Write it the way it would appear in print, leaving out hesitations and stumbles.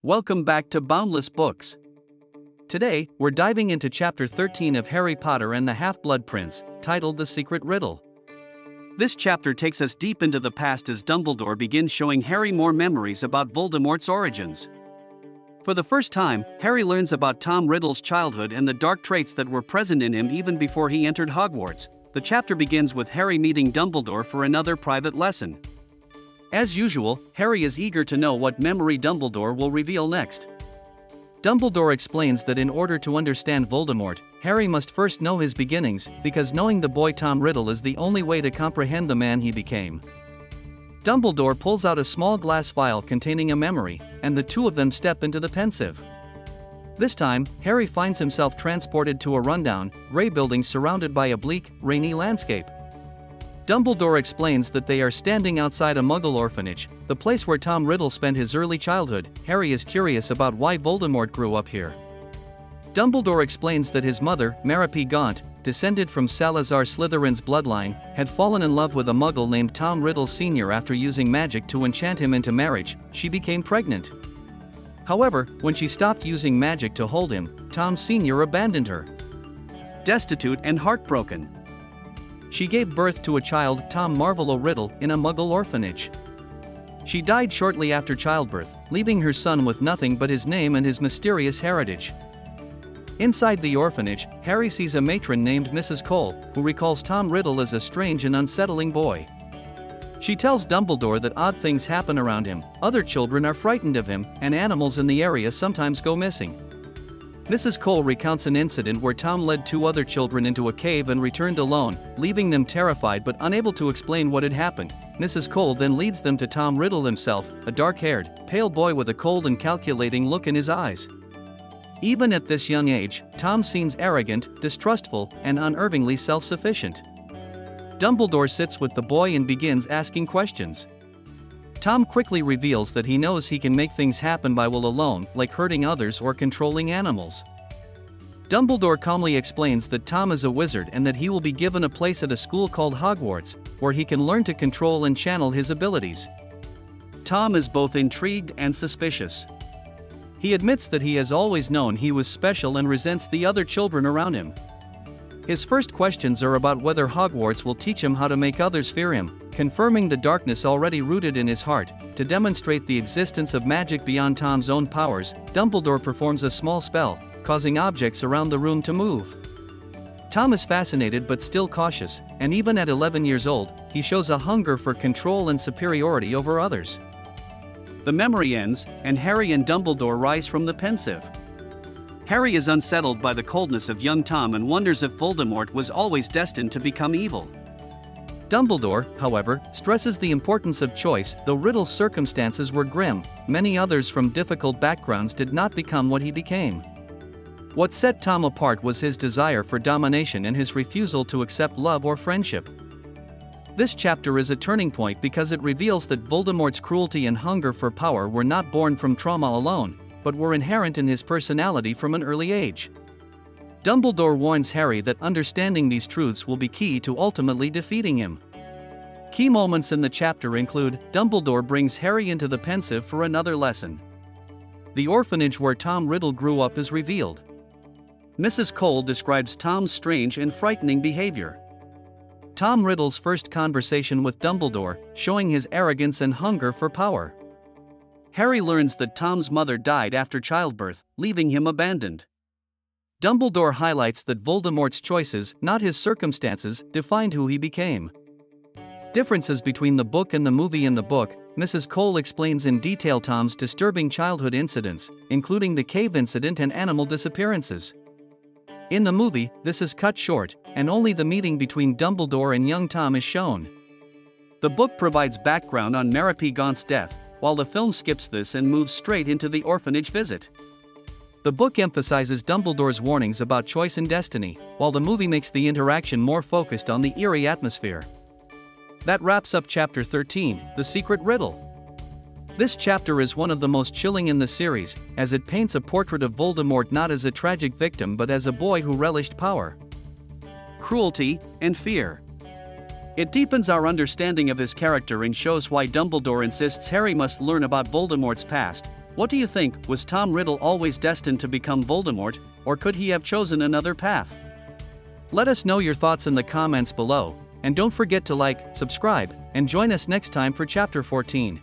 Welcome back to Boundless Books. Today, we're diving into Chapter 13 of Harry Potter and the Half-Blood Prince, titled The Secret Riddle. This chapter takes us deep into the past as Dumbledore begins showing Harry more memories about Voldemort's origins. For the first time, Harry learns about Tom Riddle's childhood and the dark traits that were present in him even before he entered Hogwarts. The chapter begins with Harry meeting Dumbledore for another private lesson. As usual, Harry is eager to know what memory Dumbledore will reveal next. Dumbledore explains that in order to understand Voldemort, Harry must first know his beginnings, because knowing the boy Tom Riddle is the only way to comprehend the man he became. Dumbledore pulls out a small glass vial containing a memory, and the two of them step into the Pensieve. This time, Harry finds himself transported to a rundown, grey building surrounded by a bleak, rainy landscape. Dumbledore explains that they are standing outside a Muggle orphanage, the place where Tom Riddle spent his early childhood. Harry is curious about why Voldemort grew up here. Dumbledore explains that his mother, Mary Gaunt, descended from Salazar Slytherin's bloodline, had fallen in love with a Muggle named Tom Riddle Sr. After using magic to enchant him into marriage, she became pregnant. However, when she stopped using magic to hold him, Tom Sr. abandoned her. Destitute and heartbroken, she gave birth to a child, Tom Marvolo Riddle, in a Muggle orphanage. She died shortly after childbirth, leaving her son with nothing but his name and his mysterious heritage. Inside the orphanage, Harry sees a matron named Mrs. Cole, who recalls Tom Riddle as a strange and unsettling boy. She tells Dumbledore that odd things happen around him, other children are frightened of him, and animals in the area sometimes go missing. Mrs. Cole recounts an incident where Tom led two other children into a cave and returned alone, leaving them terrified but unable to explain what had happened. Mrs. Cole then leads them to Tom Riddle himself, a dark-haired, pale boy with a cold and calculating look in his eyes. Even at this young age, Tom seems arrogant, distrustful, and unervingly self-sufficient. Dumbledore sits with the boy and begins asking questions. Tom quickly reveals that he knows he can make things happen by will alone, like hurting others or controlling animals. Dumbledore calmly explains that Tom is a wizard and that he will be given a place at a school called Hogwarts, where he can learn to control and channel his abilities. Tom is both intrigued and suspicious. He admits that he has always known he was special and resents the other children around him. His first questions are about whether Hogwarts will teach him how to make others fear him, confirming the darkness already rooted in his heart. To demonstrate the existence of magic beyond Tom's own powers, Dumbledore performs a small spell, causing objects around the room to move. Tom is fascinated but still cautious, and even at 11 years old, he shows a hunger for control and superiority over others. The memory ends, and Harry and Dumbledore rise from the Pensieve. Harry is unsettled by the coldness of young Tom and wonders if Voldemort was always destined to become evil. Dumbledore, however, stresses the importance of choice. Though Riddle's circumstances were grim, many others from difficult backgrounds did not become what he became. What set Tom apart was his desire for domination and his refusal to accept love or friendship. This chapter is a turning point because it reveals that Voldemort's cruelty and hunger for power were not born from trauma alone, but were inherent in his personality from an early age. Dumbledore warns Harry that understanding these truths will be key to ultimately defeating him. Key moments in the chapter include: Dumbledore brings Harry into the Pensieve for another lesson. The orphanage where Tom Riddle grew up is revealed. Mrs. Cole describes Tom's strange and frightening behavior. Tom Riddle's first conversation with Dumbledore, showing his arrogance and hunger for power. Harry learns that Tom's mother died after childbirth, leaving him abandoned. Dumbledore highlights that Voldemort's choices, not his circumstances, defined who he became. Differences between the book and the movie. In the book, Mrs. Cole explains in detail Tom's disturbing childhood incidents, including the cave incident and animal disappearances. In the movie, this is cut short, and only the meeting between Dumbledore and young Tom is shown. The book provides background on Mary Gaunt's death, while the film skips this and moves straight into the orphanage visit. The book emphasizes Dumbledore's warnings about choice and destiny, while the movie makes the interaction more focused on the eerie atmosphere. That wraps up Chapter 13, The Secret Riddle. This chapter is one of the most chilling in the series, as it paints a portrait of Voldemort not as a tragic victim but as a boy who relished power, cruelty, and fear. It deepens our understanding of his character and shows why Dumbledore insists Harry must learn about Voldemort's past, What do you think? Was Tom Riddle always destined to become Voldemort, or could he have chosen another path? Let us know your thoughts in the comments below, and don't forget to like, subscribe, and join us next time for Chapter 14.